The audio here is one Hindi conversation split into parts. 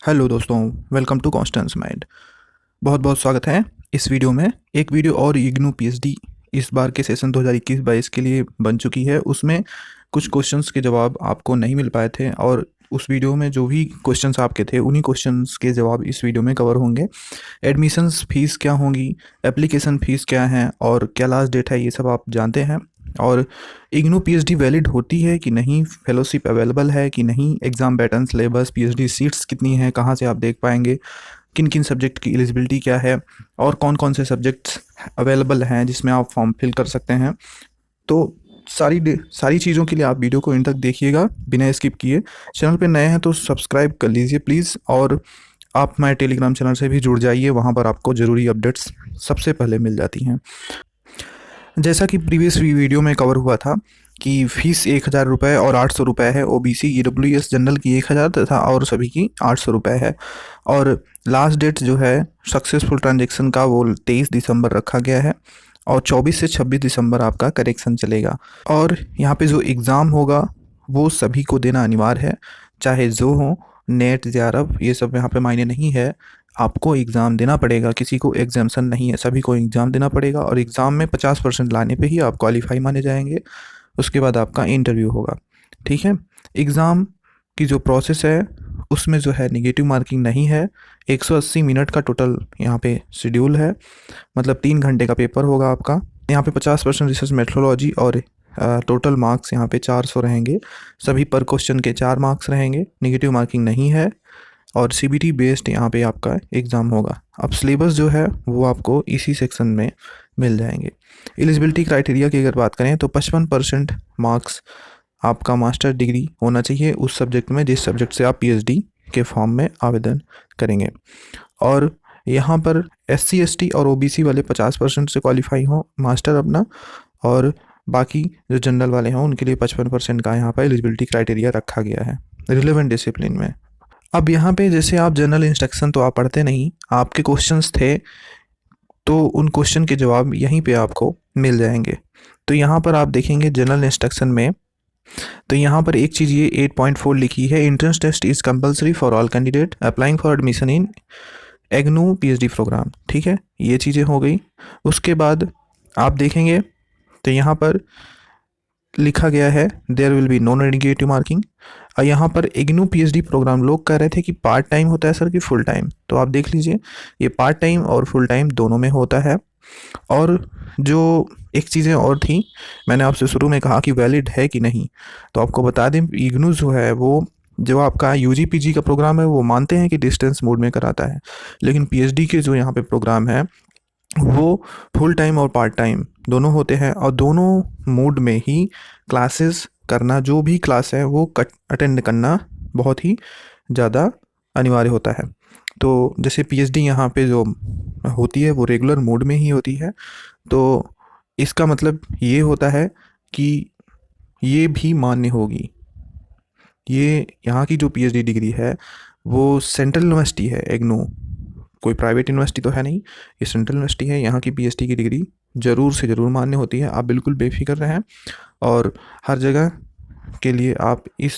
हेलो दोस्तों, वेलकम टू कॉन्स्टेंस माइंड। बहुत बहुत स्वागत है इस वीडियो में। एक वीडियो और इग्नू पीएचडी इस बार के सेशन 2021-22 के लिए बन चुकी है। उसमें कुछ क्वेश्चंस के जवाब आपको नहीं मिल पाए थे और उस वीडियो में जो भी क्वेश्चंस आपके थे उन्हीं क्वेश्चंस के जवाब इस वीडियो में कवर होंगे। एडमिशन्स फ़ीस क्या होंगी, एप्लीकेशन फ़ीस क्या है और क्या लास्ट डेट है, ये सब आप जानते हैं। और इग्नू पीएचडी वैलिड होती है कि नहीं, फेलोशिप अवेलेबल है कि नहीं, exam pattern, syllabus, PhD seats कितनी हैं, कहाँ से आप देख पाएंगे, किन किन सब्जेक्ट की एलिजिबिलिटी क्या है और कौन कौन से सब्जेक्ट्स अवेलेबल हैं जिसमें आप फॉर्म फिल कर सकते हैं। तो सारी चीज़ों के लिए आप वीडियो को इन तक देखिएगा बिना स्किप किए। चैनल पे नए हैं तो सब्सक्राइब कर लीजिए प्लीज़, और आप हमारे टेलीग्राम चैनल से भी जुड़ जाइए, वहाँ पर आपको ज़रूरी अपडेट्स सबसे पहले मिल जाती हैं। जैसा कि प्रीवियस वीडियो में कवर हुआ था कि फ़ीस 1000 रुपये और 800 रुपये है। ओबीसी ईडब्ल्यूएस जनरल की 1000 तथा और सभी की 800 रुपये है। और लास्ट डेट जो है सक्सेसफुल ट्रांजेक्शन का वो 23 दिसंबर रखा गया है और 24 से 26 दिसंबर आपका करेक्शन चलेगा। और यहाँ पे जो एग्ज़ाम होगा वो सभी को देना अनिवार्य है, चाहे जो हो, नेट जेआरएफ ये सब यहाँ पे मायने नहीं है। आपको एग्ज़ाम देना पड़ेगा, किसी को एग्जाम्शन नहीं है, सभी को एग्ज़ाम देना पड़ेगा। और एग्ज़ाम में 50% लाने पे ही आप क्वालिफाई माने जाएंगे। उसके बाद आपका इंटरव्यू होगा। ठीक है, एग्ज़ाम की जो प्रोसेस है उसमें जो है निगेटिव मार्किंग नहीं है। 180 मिनट का टोटल यहाँ पे शेड्यूल है, मतलब 3 घंटे का पेपर होगा आपका। यहाँ पे 50% रिसर्च मेथोडोलॉजी और टोटल मार्क्स यहाँ पे 400 रहेंगे। सभी पर क्वेश्चन के 4 मार्क्स रहेंगे, निगेटिव मार्किंग नहीं है। और सीबीटी बेस्ड यहाँ पे आपका एग्ज़ाम होगा। अब सिलेबस जो है वो आपको इसी सेक्शन में मिल जाएंगे। एलिजिबिलिटी क्राइटेरिया की अगर बात करें तो 55% मार्क्स आपका मास्टर डिग्री होना चाहिए उस सब्जेक्ट में जिस सब्जेक्ट से आप पीएचडी के फॉर्म में आवेदन करेंगे। और यहाँ पर एससी एसटी और ओबीसी वाले 50% से क्वालिफाई हों मास्टर अपना, और बाकी जो जनरल वाले हों उनके लिए 55% का यहाँ पर एलिजिबिलिटी क्राइटेरिया रखा गया है रिलेवेंट डिसिप्लिन में। अब यहाँ पे जैसे आप जनरल इंस्ट्रक्शन तो आप पढ़ते नहीं, आपके क्वेश्चंस थे तो उन क्वेश्चन के जवाब यहीं पे आपको मिल जाएंगे। तो यहाँ पर आप देखेंगे जनरल इंस्ट्रक्शन में, तो यहाँ पर एक चीज़ ये 8.4 लिखी है, entrance test is compulsory for all candidate applying for admission in IGNOU PhD program. ठीक है, ये चीज़ें हो गई। उसके बाद आप देखेंगे तो यहाँ पर लिखा गया है there will be no negative marking. और यहाँ पर इग्नू पीएचडी प्रोग्राम लोग कह रहे थे कि पार्ट टाइम होता है सर कि फुल टाइम, तो आप देख लीजिए ये पार्ट टाइम और फुल टाइम दोनों में होता है। और जो एक चीज़ें और थी, मैंने आपसे शुरू में कहा कि वैलिड है कि नहीं, तो आपको बता दें इग्नू जो है वो जो आपका यूजी पीजी का प्रोग्राम है वो मानते हैं कि डिस्टेंस मोड में कराता है, लेकिन पीएचडी के जो यहाँ पे प्रोग्राम है वो फुल टाइम और पार्ट टाइम दोनों होते हैं। और दोनों मोड में ही क्लासेस करना, जो भी क्लास है वो अटेंड करना बहुत ही ज़्यादा अनिवार्य होता है। तो जैसे पीएचडी यहाँ पे जो होती है वो रेगुलर मोड में ही होती है, तो इसका मतलब ये होता है कि ये भी मान्य होगी। ये यहाँ की जो पीएचडी डिग्री है वो सेंट्रल यूनिवर्सिटी है इग्नू, कोई प्राइवेट यूनिवर्सिटी तो है नहीं, ये सेंट्रल यूनिवर्सिटी है। यहाँ की पीएचडी की डिग्री ज़रूर से ज़रूर मान्य होती है, आप बिल्कुल बेफिक्र रहें। और हर जगह के लिए आप इस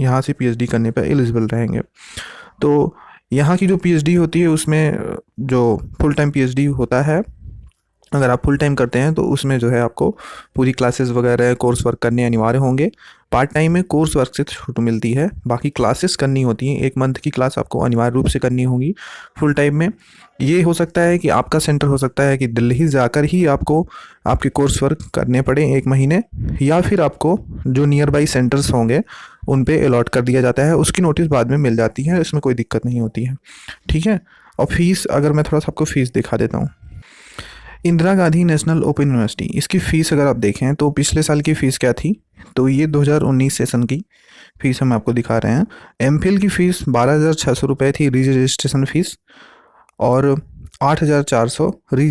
यहाँ से पीएचडी करने पर एलिजिबल रहेंगे। तो यहाँ की जो पीएचडी होती है उसमें जो फुल टाइम पीएचडी होता है, अगर आप फुल टाइम करते हैं तो उसमें जो है आपको पूरी क्लासेस वगैरह कोर्स वर्क करने अनिवार्य होंगे। पार्ट टाइम में कोर्स वर्क से छूट मिलती है, बाकी क्लासेस करनी होती हैं, 1 मंथ की क्लास आपको अनिवार्य रूप से करनी होगी फुल टाइम में। ये हो सकता है कि आपका सेंटर हो सकता है कि दिल्ली जाकर ही आपको आपके कोर्स वर्क करने पड़े 1 महीने, या फिर आपको जो नियर बाई सेंटर्स होंगे उन पे अलॉट कर दिया जाता है, उसकी नोटिस बाद में मिल जाती है, इसमें कोई दिक्कत नहीं होती है। ठीक है, और फीस अगर मैं थोड़ा सा आपको फ़ीस दिखा देता हूँ। Indira Gandhi national open university, इसकी फ़ीस अगर आप देखें तो पिछले साल की फ़ीस क्या थी, तो ये 2019 सेशन की फ़ीस हम आपको दिखा रहे हैं। एमफिल की फ़ीस 12,600 रुपये थी री रजिस्ट्रेशन फ़ीस, और 8,400 री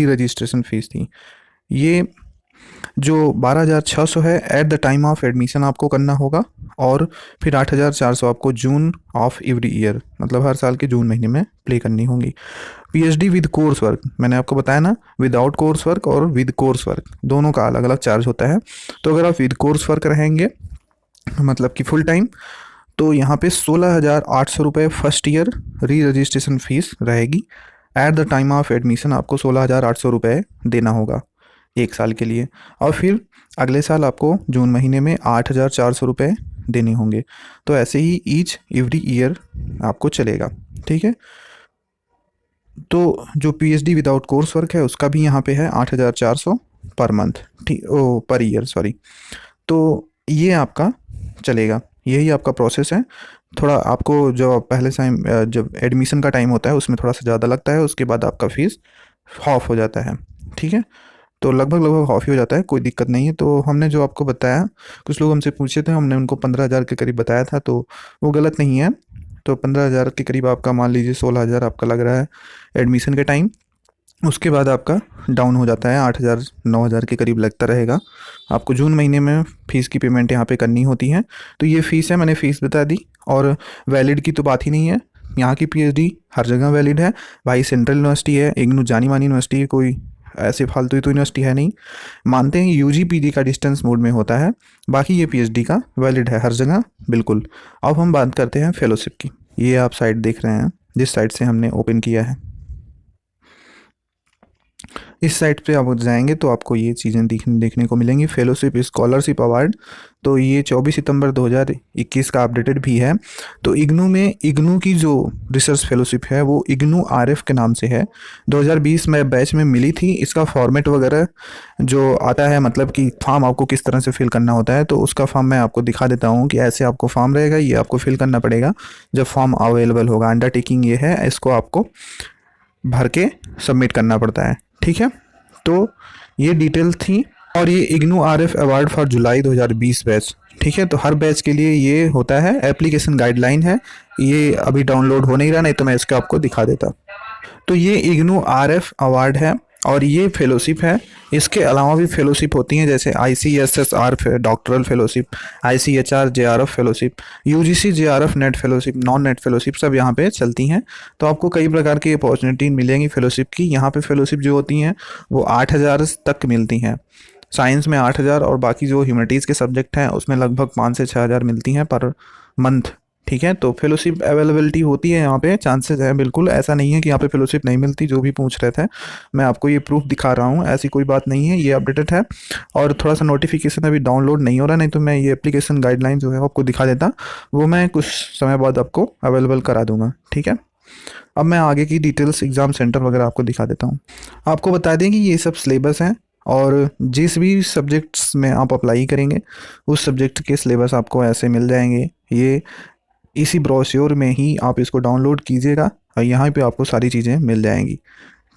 रजिस्ट्रेशन फ़ीस थी। ये जो 12,600 है eight the time of admission आपको करना होगा, और फिर 8,400 आपको जून ऑफ एवरी ईयर, मतलब हर साल के जून महीने में प्ले करनी होंगी। पीएचडी विद कोर्स वर्क, मैंने आपको बताया ना, विदाउट कोर्स वर्क और विद कोर्स वर्क दोनों का अलग अलग चार्ज होता है। तो अगर आप विद कोर्स वर्क रहेंगे मतलब कि फुल टाइम, तो यहाँ पे 16,800 रुपये first year re registration fees रहेगी। At the time of admission आपको 16,800 रुपये देना होगा 1 साल के लिए, और फिर अगले साल आपको जून महीने में 8,400 रुपये देने होंगे। तो ऐसे ही ईच एवरी ईयर आपको चलेगा, ठीक है। तो जो पीएचडी विदाउट कोर्स वर्क है उसका भी यहाँ पे है 8,400 पर मंथ, ठीक, ओ पर ईयर सॉरी। तो ये आपका चलेगा, यही आपका प्रोसेस है। थोड़ा आपको जो पहले टाइम जब एडमिशन का टाइम होता है उसमें थोड़ा सा ज़्यादा लगता है, उसके बाद आपका फ़ीस हाफ हो जाता है, ठीक है। तो लगभग लगभग हाफ ही हो जाता है, कोई दिक्कत नहीं है। तो हमने जो आपको बताया, कुछ लोग हमसे पूछे थे, हमने उनको 15,000 के करीब बताया था, तो वो गलत नहीं है। तो 15,000 के करीब आपका, मान लीजिए 16,000 आपका लग रहा है एडमिशन के टाइम, उसके बाद आपका डाउन हो जाता है 8,000 9,000 के करीब लगता रहेगा। आपको जून महीने में फ़ीस की पेमेंट यहाँ पे करनी होती है। तो ये फ़ीस है, मैंने फ़ीस बता दी। और वैलिड की तो बात ही नहीं है, यहाँ की पीएचडी हर जगह वैलिड है भाई। सेंट्रल यूनिवर्सिटी है, इग्नू जानी मानी यूनिवर्सिटी है, कोई ऐसे फालतू तो यूनिवर्सिटी है नहीं। मानते हैं यूजी पीजी का डिस्टेंस मोड में होता है, बाकी ये पीएचडी का वैलिड है हर जगह, बिल्कुल। अब हम बात करते हैं फेलोशिप की। ये आप साइट देख रहे हैं जिस साइट से हमने ओपन किया है, इस साइट पे आप जाएंगे तो आपको ये चीज़ें देखने को मिलेंगी। फेलोशिप स्कॉलरशिप अवार्ड, तो ये 24 सितंबर 2021 का अपडेटेड भी है। तो इग्नू में, इग्नू की जो रिसर्च फेलोशिप है वो इग्नू आरएफ के नाम से है। 2020 में बैच में मिली थी। इसका फॉर्मेट वगैरह जो आता है, मतलब कि फॉर्म आपको किस तरह से फिल करना होता है, तो उसका फॉर्म मैं आपको दिखा देता हूँ कि ऐसे आपको फॉर्म रहेगा, ये आपको फिल करना पड़ेगा जब फॉर्म अवेलेबल होगा। अंडरटेकिंग ये है, इसको आपको भर के सबमिट करना पड़ता है, ठीक है। तो ये डिटेल थी। और ये IGNOU RF award for July 2020 batch, ठीक है। तो हर बैच के लिए ये होता है, एप्लीकेशन गाइडलाइन है। ये अभी डाउनलोड हो नहीं रहा, नहीं तो मैं इसको आपको दिखा देता। तो ये इग्नू आरएफ अवार्ड है और ये फेलोशिप है। इसके अलावा भी फेलोशिप होती हैं, जैसे ICSSR doctoral fellowship, ICHR JRF fellowship, UGC JRF net fellowship, non net fellowship, सब यहाँ पे चलती हैं। तो आपको कई प्रकार की अपॉर्चुनिटी मिलेंगी फेलोशिप की। यहाँ पे फेलोशिप जो होती हैं वो 8,000 तक मिलती हैं। साइंस में 8,000 और बाकी जो ह्यूमैनिटीज़ के सब्जेक्ट हैं उसमें लगभग 5 से 6,000 मिलती हैं पर मंथ, ठीक है। तो फेलोशिप अवेलेबिलिटी होती है यहाँ पे, चांसेस है, बिल्कुल ऐसा नहीं है कि यहाँ पे फेलोशिप नहीं मिलती। जो भी पूछ रहे थे, मैं आपको ये प्रूफ दिखा रहा हूँ, ऐसी कोई बात नहीं है, ये अपडेटेड है। और थोड़ा सा नोटिफिकेशन अभी डाउनलोड नहीं हो रहा, नहीं तो मैं ये एप्लीकेशन गाइडलाइन जो है आपको दिखा देता, वो मैं कुछ समय बाद आपको अवेलेबल करा दूँगा, ठीक है। अब मैं आगे की डिटेल्स, एग्ज़ाम सेंटर वगैरह आपको दिखा देता हूँ। आपको बता दें कि ये सब सिलेबस हैं और जिस भी सब्जेक्ट्स में आप अप्लाई करेंगे उस सब्जेक्ट के सिलेबस आपको ऐसे मिल जाएंगे। ये इसी ब्रोश्योर में ही आप इसको डाउनलोड कीजिएगा और यहाँ पे आपको सारी चीज़ें मिल जाएंगी,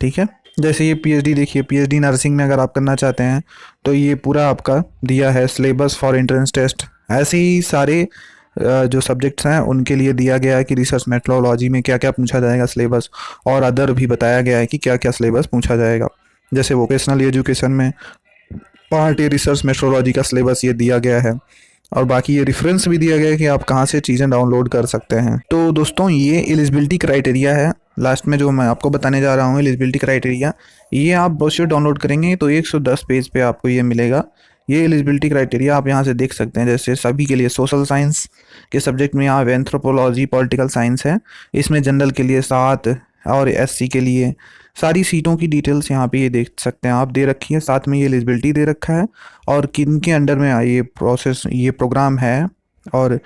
ठीक है। जैसे ये पीएचडी देखिए, पीएचडी नर्सिंग में अगर आप करना चाहते हैं तो ये पूरा आपका दिया है सिलेबस फॉर एंट्रेंस टेस्ट। ऐसे ही सारे जो सब्जेक्ट्स हैं उनके लिए दिया गया है कि रिसर्च मेथोडोलॉजी में क्या क्या पूछा जाएगा सिलेबस, और अदर भी बताया गया है कि क्या क्या सिलेबस पूछा जाएगा। जैसे वोकेशनल एजुकेशन में पार्ट ए रिसर्च मेथोडोलॉजी का सिलेबस ये दिया गया है, और बाकी ये रेफरेंस भी दिया गया है कि आप कहाँ से चीज़ें डाउनलोड कर सकते हैं। तो दोस्तों ये एलिजिबिलिटी क्राइटेरिया है, लास्ट में जो मैं आपको बताने जा रहा हूँ एलिजिबिलिटी क्राइटेरिया, ये आप ब्रोशर डाउनलोड करेंगे तो 110 पेज पे आपको ये मिलेगा। ये एलिजिबिलिटी क्राइटेरिया आप यहाँ से देख सकते हैं। जैसे सभी के लिए सोशल साइंस के सब्जेक्ट में यहाँ एंथ्रोपोलॉजी, पॉलिटिकल साइंस है, इसमें जनरल के लिए 7 और SC के लिए सारी सीटों की डिटेल्स यहाँ पे ये देख सकते हैं आप, दे रखी है। साथ में ये एलिजिबिलिटी दे रखा है और किन के अंडर में ये प्रोसेस, ये प्रोग्राम है, और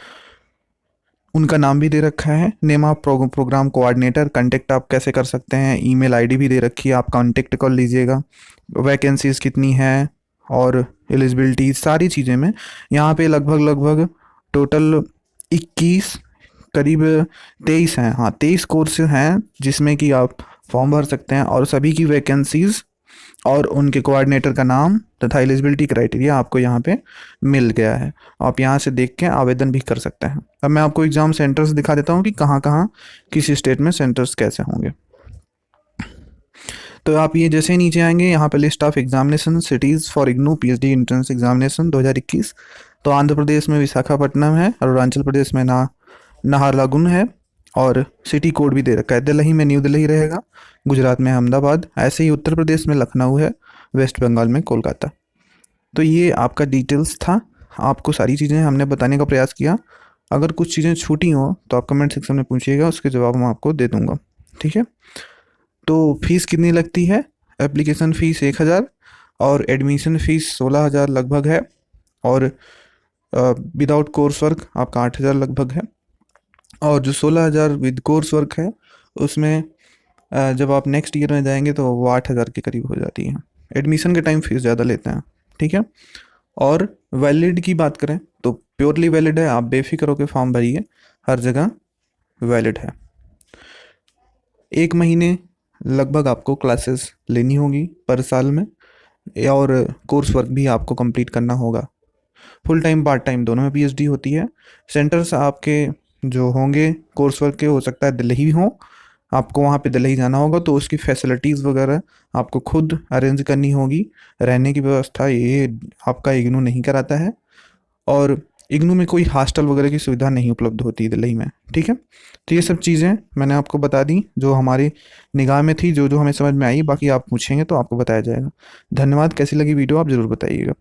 उनका नाम भी दे रखा है, name of programme coordinator, contact आप कैसे कर सकते हैं, ईमेल आईडी भी दे रखी है, आप कांटेक्ट कर लीजिएगा, वैकेंसीज कितनी है और एलिजिबिलिटी, सारी चीज़ें में यहाँ पे लगभग टोटल 21 करीब 23 हैं, हाँ 23 कोर्स हैं जिसमें कि आप फॉर्म भर सकते हैं, और सभी की वैकेंसीज और उनके कोऑर्डिनेटर का नाम तथा एलिजिबिलिटी क्राइटेरिया आपको यहाँ पे मिल गया है। आप यहाँ से देख के आवेदन भी कर सकते हैं। अब मैं आपको एग्ज़ाम सेंटर्स दिखा देता हूँ कि कहाँ कहाँ किस स्टेट में सेंटर्स कैसे होंगे। तो आप ये जैसे ही नीचे आएंगे यहाँ पे list of examination cities for IGNOU PhD entrance examination 2021। तो आंध्र प्रदेश में विशाखापट्टनम है, अरुणाचल प्रदेश में नाहरलगुन है, और सिटी कोड भी दे रखा है। दिल्ली में न्यू दिल्ली रहेगा, गुजरात में अहमदाबाद, ऐसे ही उत्तर प्रदेश में लखनऊ है, वेस्ट बंगाल में कोलकाता। तो ये आपका डिटेल्स था, आपको सारी चीज़ें हमने बताने का प्रयास किया। अगर कुछ चीज़ें छूटी हों तो आप कमेंट सेक्शन में पूछिएगा, उसके जवाब मैं आपको दे दूँगा। ठीक है? तो फीस कितनी लगती है? एप्लीकेशन फ़ीस 1000 और एडमिशन फ़ीस 16,000 लगभग है, और विदाउट कोर्स वर्क आपका 8,000 लगभग है। और जो 16,000 विद कोर्स वर्क है उसमें जब आप नेक्स्ट ईयर में जाएंगे तो वो 8,000 के करीब हो जाती है। एडमिशन के टाइम फीस ज़्यादा लेते हैं। ठीक है? और वैलिड की बात करें तो प्योरली वैलिड है, आप बेफिक्र होकर फॉर्म भरिए, हर जगह वैलिड है। 1 महीने लगभग आपको क्लासेस लेनी होगी पर साल में, और कोर्स वर्क भी आपको कंप्लीट करना होगा। फुल टाइम पार्ट टाइम दोनों में पीएचडी होती है। सेंटर्स आपके जो होंगे कोर्स वर्क के, हो सकता है दिल्ली ही हो, आपको वहाँ पे दिल्ली जाना होगा, तो उसकी फैसिलिटीज़ वगैरह आपको खुद अरेंज करनी होगी। रहने की व्यवस्था ये आपका इग्नू नहीं कराता है, और इग्नू में कोई हॉस्टल वगैरह की सुविधा नहीं उपलब्ध होती दिल्ली में। ठीक है? तो ये सब चीज़ें मैंने आपको बता दी जो हमारी निगाह में थी, जो जो हमें समझ में आई। बाकी आप पूछेंगे तो आपको बताया जाएगा। धन्यवाद। कैसी लगी वीडियो आप ज़रूर बताइएगा।